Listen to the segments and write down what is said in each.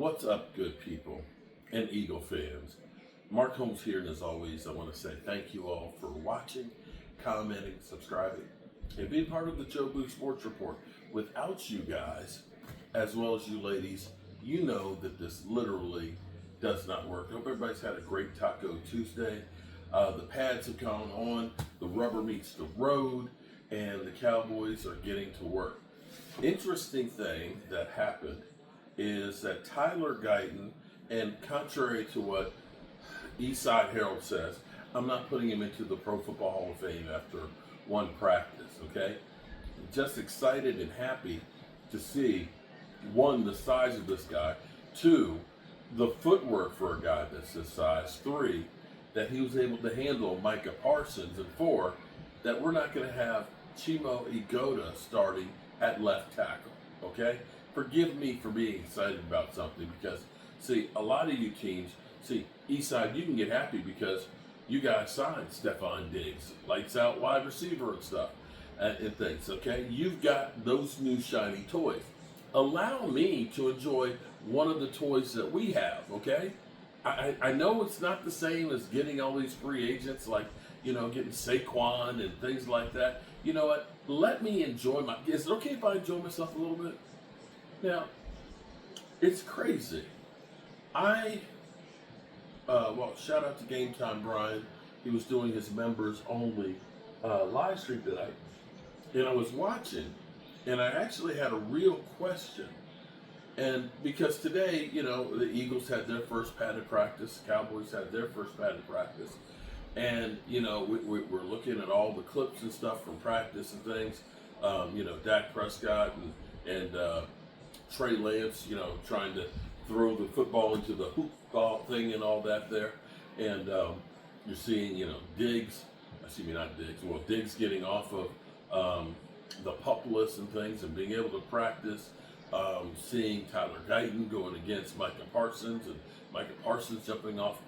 What's up, good people and Eagle fans? Mark Holmes here, and as always, I want to say thank you all for watching, commenting, subscribing, and being part of the Joe Boo Sports Report. Without you guys, as well as you ladies, you know that this literally does not work. I hope everybody's had a great Taco Tuesday. The pads have gone on, the rubber meets the road, and the Cowboys are getting to work. Interesting thing that happened is that Tyler Guyton, and contrary to what Eastside Herald says, I'm not putting him into the Pro Football Hall of Fame after one practice, okay? Just excited and happy to see, one, the size of this guy, two, the footwork for a guy that's this size, three, that he was able to handle Micah Parsons, and four, that we're not going to have Chimo Igoda starting at left tackle, okay? Forgive me for being excited about something because, see, a lot of you teams, Eastside, you can get happy because you guys signed Stephon Diggs, lights out wide receiver and stuff and things, okay? You've got those new shiny toys. Allow me to enjoy one of the toys that we have, okay? I know it's not the same as getting all these free agents like, getting Saquon and things like that. You know what? Let me enjoy is it okay if I enjoy myself a little bit? Now, it's crazy. Shout out to Game Time Brian. He was doing his members only live stream tonight. And I was watching, and I actually had a real question. And because today, the Eagles had their first padded practice, Cowboys had their first padded practice. And, we're looking at all the clips and stuff from practice and things. Dak Prescott and Trey Lance, trying to throw the football into the hoop ball thing and all that there. And you're seeing, Diggs getting off of the pup list and things and being able to practice. Seeing Tyler Guyton going against Micah Parsons and Micah Parsons jumping off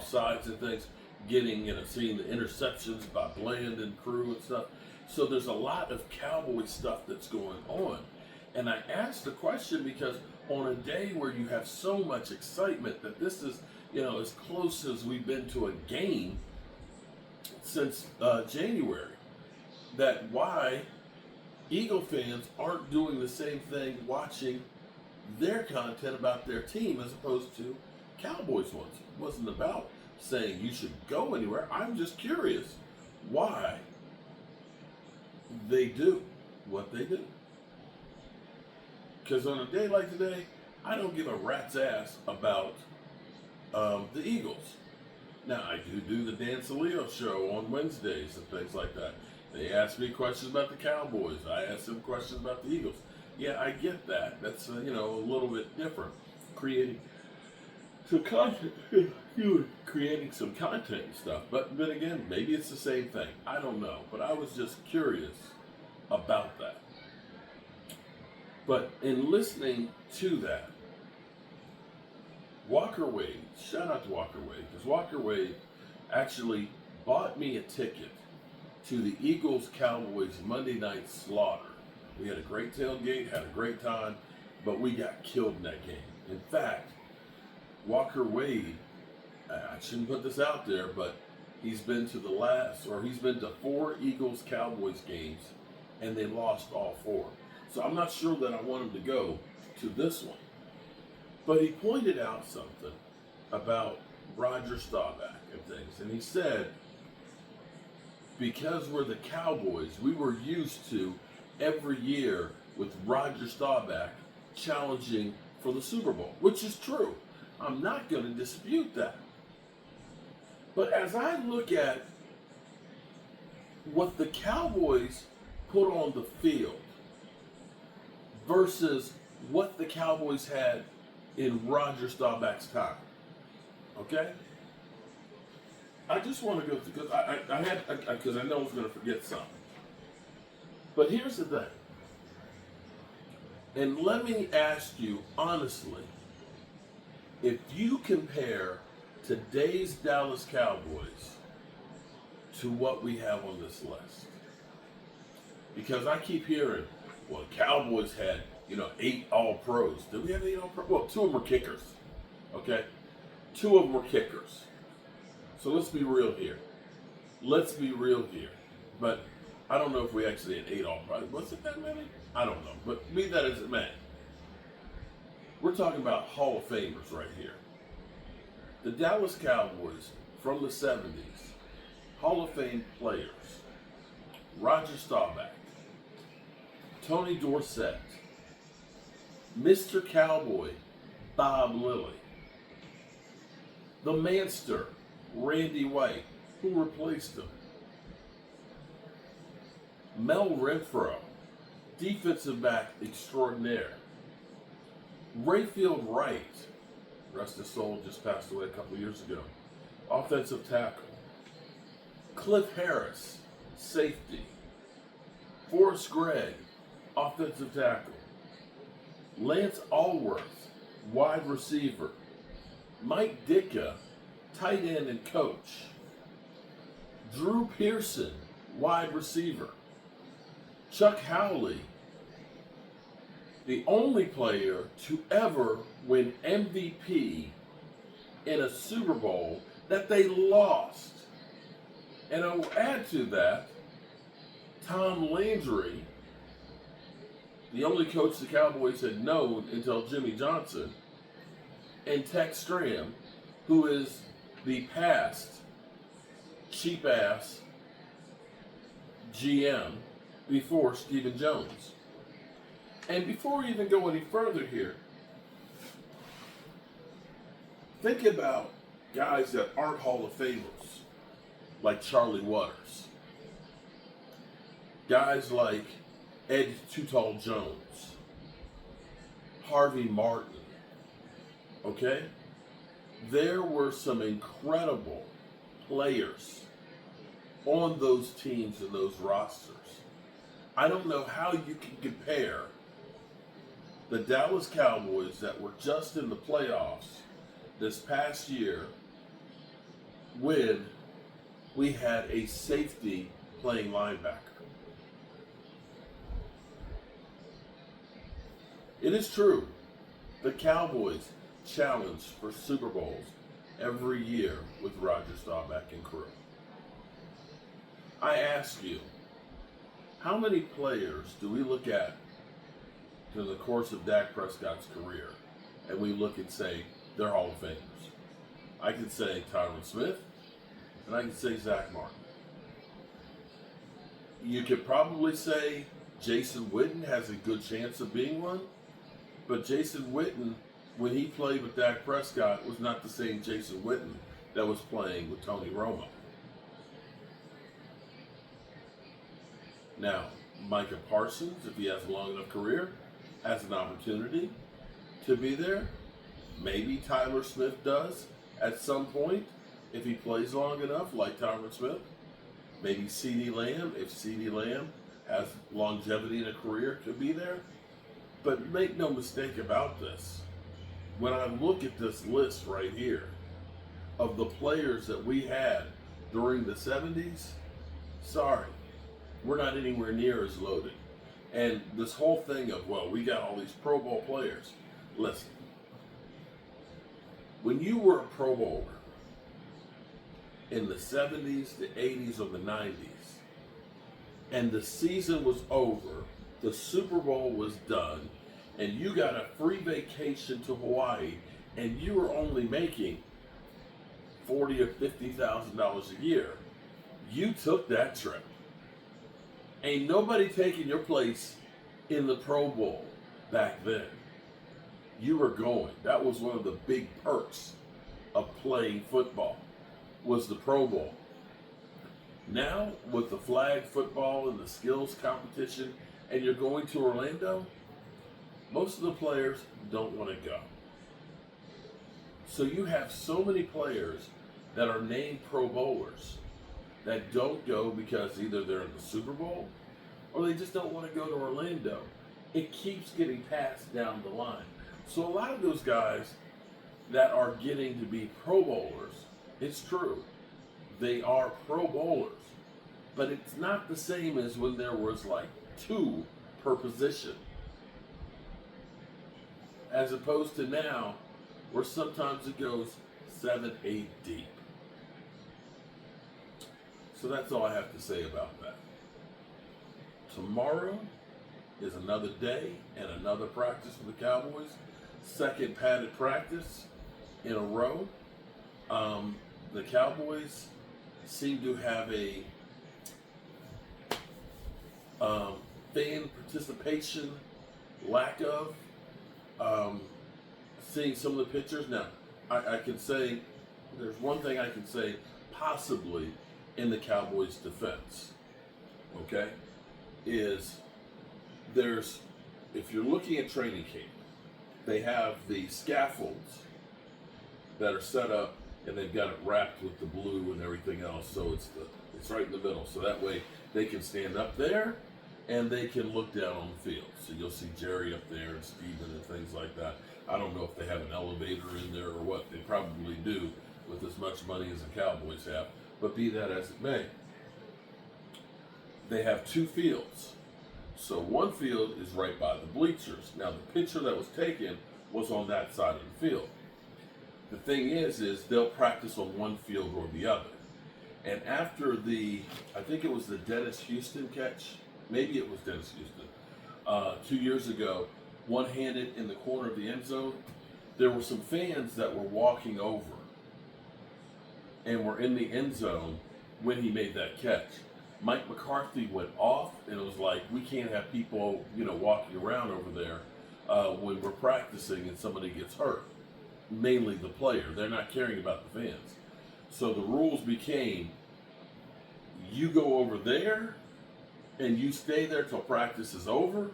sides and things, seeing the interceptions by Bland and crew and stuff. So there's a lot of Cowboy stuff that's going on. And I asked the question because on a day where you have so much excitement that this is, as close as we've been to a game since January, that why Eagle fans aren't doing the same thing watching their content about their team as opposed to Cowboys ones. It wasn't about saying you should go anywhere. I'm just curious why they do what they do. Because on a day like today, I don't give a rat's ass about the Eagles. Now, I do the Dan Saleo show on Wednesdays and things like that. They ask me questions about the Cowboys. I ask them questions about the Eagles. Yeah, I get that. That's, a little bit different. Creating some content and stuff. But then again, maybe it's the same thing. I don't know. But I was just curious about that. But in listening to that, Walker Wade, shout out to Walker Wade, because Walker Wade actually bought me a ticket to the Eagles-Cowboys Monday night slaughter. We had a great tailgate, had a great time, but we got killed in that game. In fact, Walker Wade, I shouldn't put this out there, but he's been to 4 Eagles-Cowboys games, and they lost all 4. So I'm not sure that I want him to go to this one. But he pointed out something about Roger Staubach and things. And he said, because we're the Cowboys, we were used to every year with Roger Staubach challenging for the Super Bowl, which is true. I'm not going to dispute that. But as I look at what the Cowboys put on the field versus what the Cowboys had in Roger Staubach's time, okay? I just want to go through, because I know I was going to forget something. But here's the thing. And let me ask you honestly, if you compare today's Dallas Cowboys to what we have on this list, because I keep hearing, well, the Cowboys had 8 All-Pros. Did we have 8 All-Pros? Well, 2 of them were kickers. Okay? 2 of them were kickers. So let's be real here. But I don't know if we actually had 8 All-Pros. Was it that many? I don't know. But be that as it may, we're talking about Hall of Famers right here. The Dallas Cowboys from the 70s, Hall of Fame players. Roger Staubach, Tony Dorsett, Mr. Cowboy, Bob Lilly, the Manster, Randy White, who replaced him, Mel Renfro, defensive back extraordinaire, Rayfield Wright, rest his soul, just passed away a couple years ago, offensive tackle, Cliff Harris, safety, Forrest Gregg, offensive tackle, Lance Allworth, wide receiver, Mike Ditka, tight end and coach, Drew Pearson, wide receiver, Chuck Howley, the only player to ever win MVP in a Super Bowl that they lost. And I'll add to that, Tom Landry, the only coach the Cowboys had known until Jimmy Johnson, and Tex Stram, who is the past cheap-ass GM before Stephen Jones. And before we even go any further here, think about guys that aren't Hall of Famers, like Charlie Waters. Guys like Ed Too Tall Jones, Harvey Martin, okay? There were some incredible players on those teams and those rosters. I don't know how you can compare the Dallas Cowboys that were just in the playoffs this past year when we had a safety playing linebacker. It is true, the Cowboys challenge for Super Bowls every year with Roger Staubach and crew. I ask you, how many players do we look at in the course of Dak Prescott's career and we look and say they're Hall of Famers? I could say Tyron Smith, and I could say Zach Martin. You could probably say Jason Witten has a good chance of being one, but Jason Witten, when he played with Dak Prescott, was not the same Jason Witten that was playing with Tony Romo. Now, Micah Parsons, if he has a long enough career, has an opportunity to be there. Maybe Tyler Smith does at some point if he plays long enough, like Tyler Smith. Maybe CeeDee Lamb, if CeeDee Lamb has longevity in a career, could be there. But make no mistake about this. When I look at this list right here of the players that we had during the 70s, sorry, we're not anywhere near as loaded. And this whole thing of, well, we got all these Pro Bowl players. Listen, when you were a Pro Bowler in the 70s, the 80s, or the 90s, and the season was over, the Super Bowl was done, and you got a free vacation to Hawaii, and you were only making $40,000 or $50,000 a year, you took that trip. Ain't nobody taking your place in the Pro Bowl back then. You were going. That was one of the big perks of playing football, was the Pro Bowl. Now, with the flag football and the skills competition, and you're going to Orlando, most of the players don't want to go. So you have so many players that are named Pro Bowlers that don't go because either they're in the Super Bowl or they just don't want to go to Orlando. It keeps getting passed down the line. So a lot of those guys that are getting to be Pro Bowlers, it's true, they are Pro Bowlers, but it's not the same as when there was like 2 per position. as opposed to now, where sometimes it goes 7, 8 deep. So that's all I have to say about that. Tomorrow is another day and another practice for the Cowboys. Second padded practice in a row. The Cowboys seem to have a fan participation lack of. Seeing some of the pictures. Now, I can say, there's one thing I can say possibly in the Cowboys' defense, okay, is if you're looking at training camp, they have the scaffolds that are set up and they've got it wrapped with the blue and everything else, so it's right in the middle, so that way they can stand up there and they can look down on the field. So you'll see Jerry up there and Steven and things like that. I don't know if they have an elevator in there or what. They probably do with as much money as the Cowboys have. But be that as it may, they have two fields. So one field is right by the bleachers. Now the picture that was taken was on that side of the field. The thing is they'll practice on one field or the other. And after I think it was the Dennis Houston catch, maybe it was Dennis Houston, 2 years ago, one-handed in the corner of the end zone, there were some fans that were walking over and were in the end zone when he made that catch. Mike McCarthy went off and it was like, we can't have people, walking around over there when we're practicing and somebody gets hurt. Mainly the player. They're not caring about the fans. So the rules became, you go over there and you stay there till practice is over,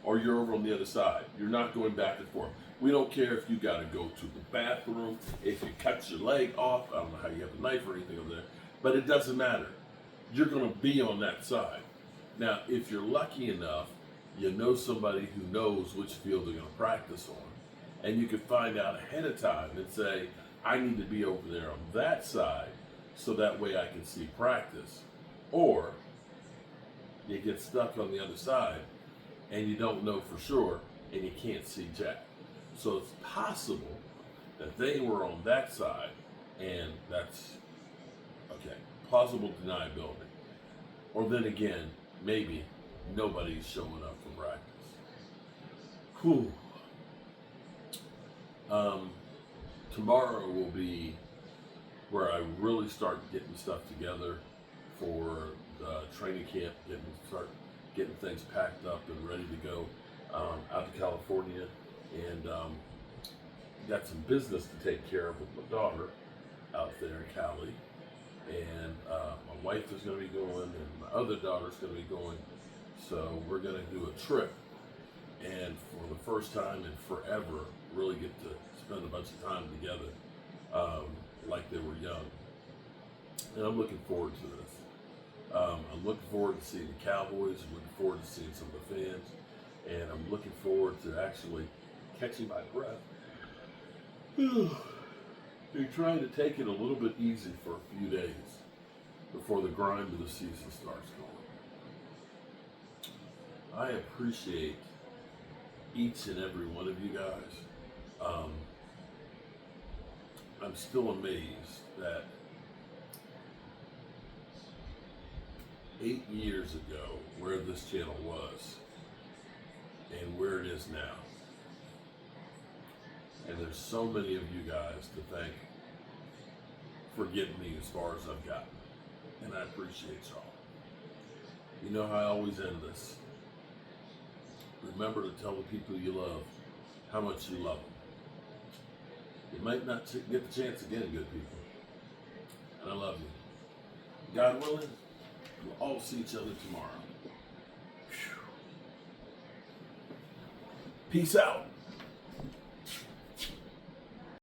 or you're over on the other side. You're not going back and forth. We don't care if you got to go to the bathroom, if you cut your leg off. I don't know how you have a knife or anything over there, but it doesn't matter. You're going to be on that side. Now, if you're lucky enough, you know somebody who knows which field they're going to practice on, and you can find out ahead of time and say, I need to be over there on that side so that way I can see practice. Or you get stuck on the other side and you don't know for sure and you can't see jack. So it's possible that they were on that side, and that's okay, plausible deniability. Or then again, maybe nobody's showing up for practice. Whew. Tomorrow will be where I really start getting stuff together for the training camp, start getting things packed up and ready to go out to California, and got some business to take care of with my daughter out there in Cali, and my wife is going to be going, and my other daughter is going to be going. So we're going to do a trip, and for the first time in forever, really get to spend a bunch of time together like they were young. And I'm looking forward to this. I'm looking forward to seeing the Cowboys. I'm looking forward to seeing some of the fans. And I'm looking forward to actually catching my breath and trying to take it a little bit easy for a few days before the grind of the season starts going. I appreciate each and every one of you guys. I'm still amazed that 8 years ago, where this channel was and where it is now. And there's so many of you guys to thank for getting me as far as I've gotten. And I appreciate y'all. You know how I always end this. Remember to tell the people you love how much you love them. You might not get the chance again, good people. And I love you. God willing, we'll all see each other tomorrow. Peace out.